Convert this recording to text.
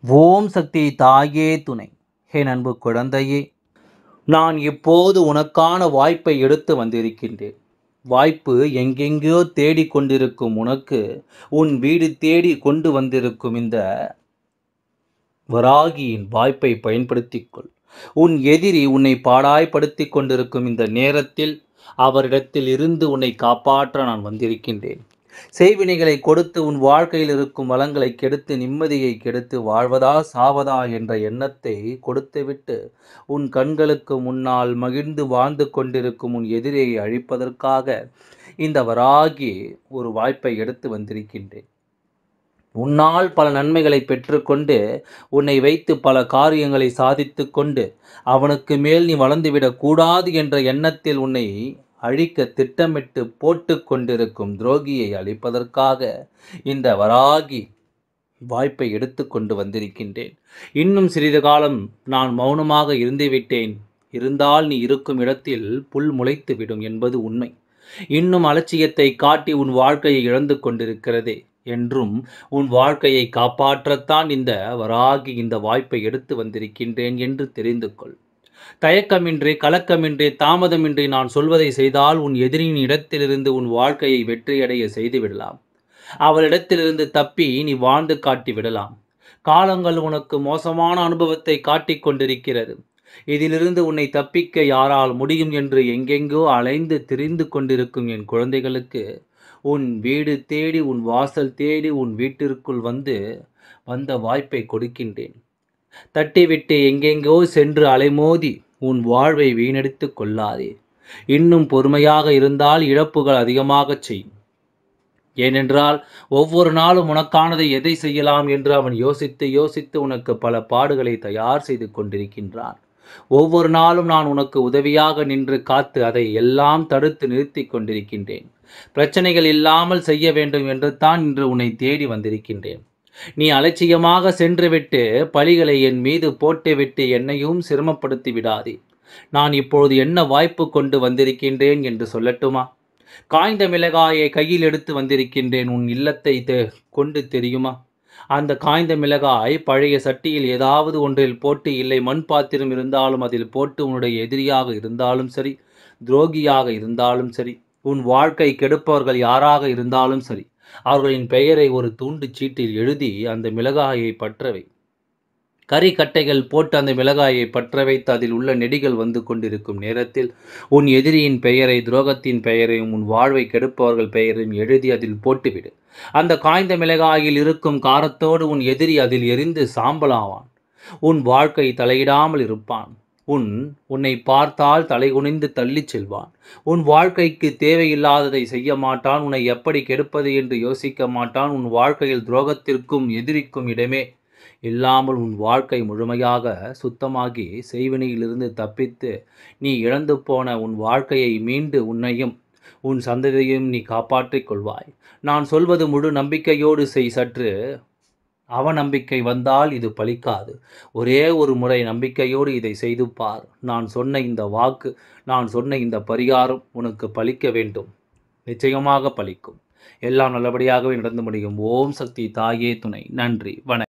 ஓம் சக்தி தாயே துணை. என் அன்பு குழந்தையே, நான் இப்போது உனக்கான வாய்ப்பை எடுத்து வந்திருக்கின்றேன். வாய்ப்பு எங்கெங்கோ தேடிக் கொண்டிருக்கும் உனக்கு உன் வீடு தேடி கொண்டு வந்திருக்கும் இந்த வராகியின் வாய்ப்பை பயன்படுத்திக் கொள். உன் எதிரி உன்னை பாடாய்படுத்திக் கொண்டிருக்கும் இந்த நேரத்தில் அவரிடத்தில் இருந்து உன்னை காப்பாற்ற நான் வந்திருக்கின்றேன். செய்வினைகளை கொடுத்து உன் வாழ்க்கையில் இருக்கும் வளங்களை கெடுத்து நிம்மதியை கெடுத்து வாழ்வதா சாவதா என்ற எண்ணத்தை கொடுத்துவிட்டு உன் கண்களுக்கு முன்னால் மகிழ்ந்து வாழ்ந்து கொண்டிருக்கும் உன் எதிரியை அழிப்பதற்காக இந்த வராகி ஒரு வாய்ப்பை எடுத்து வந்திருக்கின்றேன். உன்னால் பல நன்மைகளை பெற்றுக்கொண்டு உன்னை வைத்து பல காரியங்களை சாதித்து கொண்டு அவனுக்கு மேல் நீ வளர்ந்துவிடக் கூடாது என்ற எண்ணத்தில் உன்னை அழிக்க திட்டமிட்டு போட்டு கொண்டிருக்கும் துரோகியை அழிப்பதற்காக இந்த வராகி வாய்ப்பை எடுத்து கொண்டு வந்திருக்கின்றேன். இன்னும் சிறிது காலம் நான் மௌனமாக இருந்துவிட்டேன். இருந்தால் நீ இருக்கும் இடத்தில் புல் முளைத்து விடும் என்பது உண்மை. இன்னும் அலட்சியத்தை காட்டி உன் வாழ்க்கையை இழந்து கொண்டிருக்கிறதே என்றும் உன் வாழ்க்கையை காப்பாற்றத்தான் இந்த வராகி இந்த வாய்ப்பை எடுத்து வந்திருக்கின்றேன் என்று தெரிந்து கொள். தயக்கமின்றி கலக்கமின்றி தாமதமின்றி நான் சொல்வதை செய்தால் உன் எதிரின் இடத்திலிருந்து உன் வாழ்க்கையை வெற்றியடைய செய்து விடலாம். அவளிடத்திலிருந்து தப்பி நீ வாழ்ந்து காட்டி விடலாம். காலங்கள் உனக்கு மோசமான அனுபவத்தை காட்டிக் கொண்டிருக்கிறது. இதிலிருந்து உன்னை தப்பிக்க யாரால் முடியும் என்று எங்கெங்கோ அலைந்து திரிந்து கொண்டிருக்கும் என் குழந்தைகளுக்கு உன் வீடு தேடி உன் வாசல் தேடி உன் வீட்டிற்குள் வந்த வாய்ப்பை கொடுக்கின்றேன். தட்டிவிட்டு எங்கெங்கோ சென்று அலைமோதி உன் வாழ்வை வீணடித்து கொள்ளாதே. இன்னும் பொறுமையாக இருந்தால் இழப்புகள் அதிகமாகச் செய்யும். ஏனென்றால் ஒவ்வொரு நாளும் உனக்கானதை எதை செய்யலாம் என்று அவன் யோசித்து யோசித்து உனக்கு பல பாடுகளை தயார் செய்து கொண்டிருக்கின்றான். ஒவ்வொரு நாளும் நான் உனக்கு உதவியாக நின்று காத்து அதை எல்லாம் தடுத்து நிறுத்தி கொண்டிருக்கின்றேன். பிரச்சனைகள் இல்லாமல் செய்ய வேண்டும் என்று தான் இன்று உன்னை தேடி வந்திருக்கின்றேன். நீ அலட்சியமாக சென்றுவிட்டு பழிகளை என் மீது போட்டுவிட்டு என்னையும் சிரமப்படுத்தி விடாதே. நான் இப்பொழுது என்ன வாய்ப்பு கொண்டு வந்திருக்கின்றேன் என்று சொல்லட்டுமா? காய்ந்த மிளகாயை கையில் எடுத்து வந்திருக்கின்றேன். உன் இல்லத்தை கொண்டு தெரியுமா? அந்த காய்ந்த மிளகாய் பழைய சட்டியில் ஏதாவது ஒன்றில் போட்டு, இல்லை மண் பாத்திரம் இருந்தாலும் அதில் போட்டு, உன்னுடைய எதிரியாக இருந்தாலும் சரி, துரோகியாக இருந்தாலும் சரி, உன் வாழ்க்கை கெடுப்பவர்கள் யாராக இருந்தாலும் சரி, அவர்களின் பெயரை ஒரு துண்டு சீட்டில் எழுதி அந்த மிளகாயை பற்றவை. கறிக்கட்டைகள் போட்டு அந்த மிளகாயை பற்ற வைத்து அதில் உள்ள நெடிகள் வந்து கொண்டிருக்கும் நேரத்தில் உன் எதிரியின் பெயரை, துரோகத்தின் பெயரையும் உன் வாழ்வை கெடுப்பவர்கள் பெயரையும் எழுதி அதில் போட்டுவிடு. அந்த காய்ந்த மிளகாயில் இருக்கும் காரத்தோடு உன் எதிரி அதில் எரிந்து சாம்பலாவான். உன் வாழ்க்கை தலையிடாமல் இருப்பான். உன்னை பார்த்தால் தலைகுனிந்து தள்ளி செல்வான். உன் வாழ்க்கைக்கு தேவையில்லாததை செய்ய மாட்டான். உன்னை எப்படி கெடுப்பது என்று யோசிக்க மாட்டான். உன் வாழ்க்கையில் துரோகத்திற்கும் எதிரிக்கும் இடமே இல்லாமல் உன் வாழ்க்கை முழுமையாக சுத்தமாகி செய்வினையிலிருந்து தப்பித்து நீ இழந்து போன உன் வாழ்க்கையை மீண்டு உன்னையும் உன் சந்ததியையும் நீ காப்பாற்றிக் கொள்வாய். நான் சொல்வது முழு நம்பிக்கையோடு செய். சற்று அவநம்பிக்கை வந்தால் இது பலிக்காது. ஒரே ஒரு முறை நம்பிக்கையோடு இதை செய்து பார். நான் சொன்ன இந்த வாக்கு, நான் சொன்ன இந்த பரிகாரம் உனக்கு பலிக்க வேண்டும். நிச்சயமாக பலிக்கும். எல்லாம் நல்லபடியாகவே நடந்து முடியும். ஓம் சக்தி தாயே துணை. நன்றி, வணக்கம்.